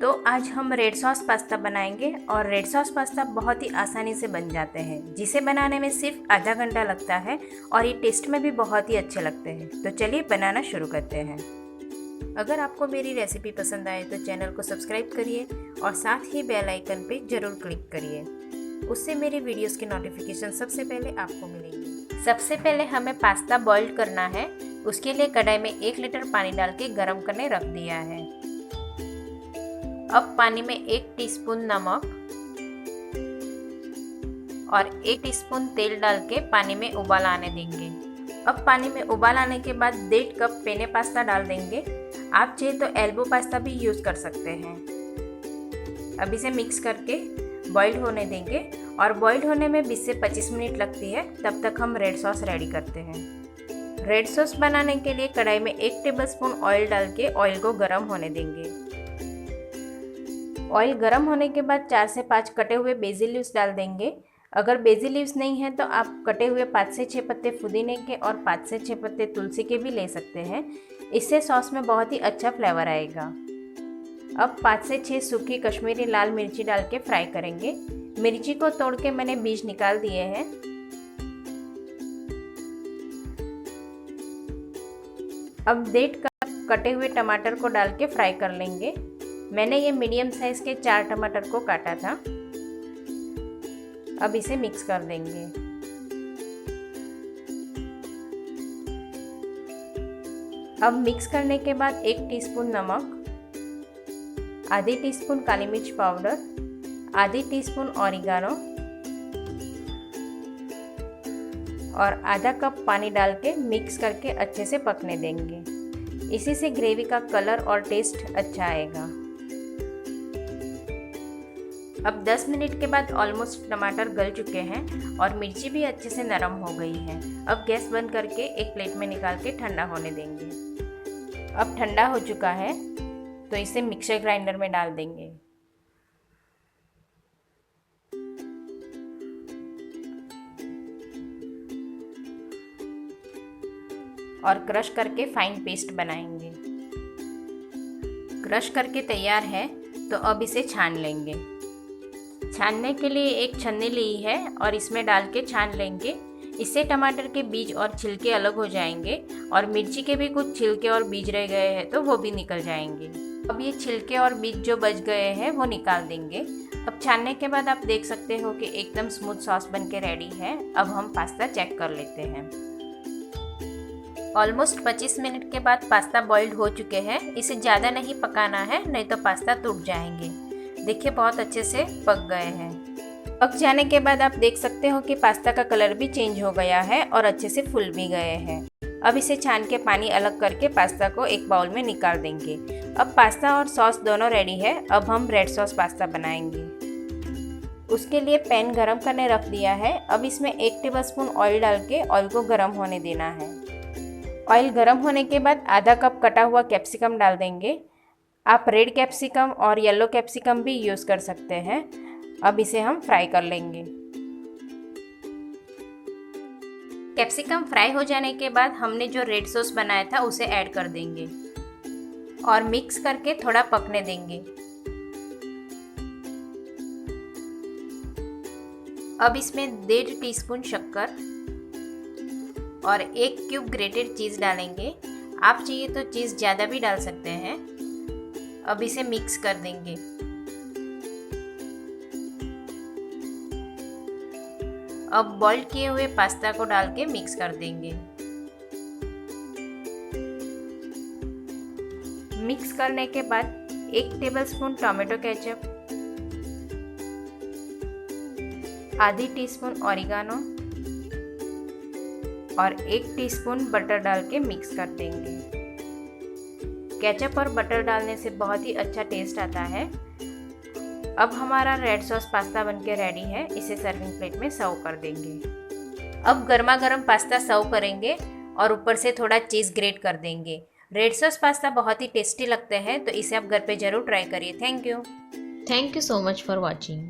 तो आज हम रेड सॉस पास्ता बनाएंगे और रेड सॉस पास्ता बहुत ही आसानी से बन जाते हैं, जिसे बनाने में सिर्फ आधा घंटा लगता है और ये टेस्ट में भी बहुत ही अच्छे लगते हैं। तो चलिए बनाना शुरू करते हैं। अगर आपको मेरी रेसिपी पसंद आए तो चैनल को सब्सक्राइब करिए और साथ ही बेल आइकन पे ज़रूर क्लिक करिए, उससे मेरी वीडियोस की नोटिफिकेशन सबसे पहले आपको मिलेंगी। सबसे पहले हमें पास्ता बॉईल करना है। उसके लिए कढ़ाई में 1 लीटर पानी डाल के गर्म करने रख दिया है। अब पानी में 1 टीस्पून नमक और 1 टीस्पून तेल डाल के पानी में उबाल आने देंगे। अब पानी में उबाल आने के बाद 1.5 कप पेने पास्ता डाल देंगे। आप चाहे तो एल्बो पास्ता भी यूज़ कर सकते हैं। अब इसे मिक्स करके बॉईल होने देंगे और बॉईल होने में 20 से 25 मिनट लगती है। तब तक हम रेड सॉस रेडी करते हैं। रेड सॉस बनाने के लिए कढ़ाई में 1 टेबलस्पून ऑयल डाल के ऑयल को गर्म होने देंगे। ऑयल गर्म होने के बाद 4 से 5 कटे हुए बेसिल लीव्स डाल देंगे। अगर बेसिल लीव्स नहीं है तो आप कटे हुए 5 से 6 पत्ते पुदीने के और 5 से 6 पत्ते तुलसी के भी ले सकते हैं। इससे सॉस में बहुत ही अच्छा फ्लेवर आएगा। अब 5 से 6 सूखी कश्मीरी लाल मिर्ची डाल के फ्राई करेंगे। मिर्ची को तोड़ के मैंने बीज निकाल दिए हैं। अब 1.5 कप कटे हुए टमाटर को डाल के फ्राई कर लेंगे। मैंने ये मीडियम साइज के 4 टमाटर को काटा था। अब इसे मिक्स कर देंगे। अब मिक्स करने के बाद 1 टीस्पून नमक, आधी टीस्पून काली मिर्च पाउडर, आधी टीस्पून ऑरिगानो और आधा कप पानी डाल के मिक्स करके अच्छे से पकने देंगे। इसी से ग्रेवी का कलर और टेस्ट अच्छा आएगा। अब 10 मिनट के बाद ऑलमोस्ट टमाटर गल चुके हैं और मिर्ची भी अच्छे से नरम हो गई है। अब गैस बंद करके एक प्लेट में निकाल के ठंडा होने देंगे। अब ठंडा हो चुका है तो इसे मिक्सर ग्राइंडर में डाल देंगे और क्रश करके फाइन पेस्ट बनाएंगे। क्रश करके तैयार है तो अब इसे छान लेंगे। छानने के लिए एक छन्नी ली है और इसमें डाल के छान लेंगे। इससे टमाटर के बीज और छिलके अलग हो जाएंगे और मिर्ची के भी कुछ छिलके और बीज रह गए हैं तो वो भी निकल जाएंगे। अब ये छिलके और बीज जो बच गए हैं वो निकाल देंगे। अब छानने के बाद आप देख सकते हो कि एकदम स्मूथ सॉस बनके रेडी है। अब हम पास्ता चेक कर लेते हैं। ऑलमोस्ट 25 मिनट के बाद पास्ता बॉइल्ड हो चुके हैं। इसे ज़्यादा नहीं पकाना है, नहीं तो पास्ता टूट जाएंगे। देखिए बहुत अच्छे से पक गए हैं। पक जाने के बाद आप देख सकते हो कि पास्ता का कलर भी चेंज हो गया है और अच्छे से फूल भी गए हैं। अब इसे छान के पानी अलग करके पास्ता को एक बाउल में निकाल देंगे। अब पास्ता और सॉस दोनों रेडी है। अब हम रेड सॉस पास्ता बनाएंगे। उसके लिए पैन गरम करने रख दिया है। अब इसमें 1 टेबलस्पून ऑयल डाल के ऑयल को गरम होने देना है। ऑयल गरम होने के बाद आधा कप कटा हुआ कैप्सिकम डाल देंगे। आप रेड कैप्सिकम और येलो कैप्सिकम भी यूज़ कर सकते हैं। अब इसे हम फ्राई कर लेंगे। कैप्सिकम फ्राई हो जाने के बाद हमने जो रेड सॉस बनाया था उसे ऐड कर देंगे और मिक्स करके थोड़ा पकने देंगे। अब इसमें 1.5 टीस्पून शक्कर और 1 क्यूब ग्रेटेड चीज़ डालेंगे। आप चाहिए तो चीज़ ज़्यादा भी डाल सकते हैं। अब इसे मिक्स कर देंगे। अब बॉइल्ड किए हुए पास्ता को डाल के मिक्स कर देंगे। मिक्स करने के बाद 1 टेबलस्पून टोमेटो केचप, आधी टीस्पून ऑरिगानो और 1 टीस्पून बटर डाल के मिक्स कर देंगे। केचप और बटर डालने से बहुत ही अच्छा टेस्ट आता है। अब हमारा रेड सॉस पास्ता बनके रेडी है। इसे सर्विंग प्लेट में सर्व कर देंगे। अब गर्मा गर्म पास्ता सर्व करेंगे और ऊपर से थोड़ा चीज़ ग्रेट कर देंगे। रेड सॉस पास्ता बहुत ही टेस्टी लगते हैं, तो इसे आप घर पे ज़रूर ट्राई करिए। Thank you so much for watching.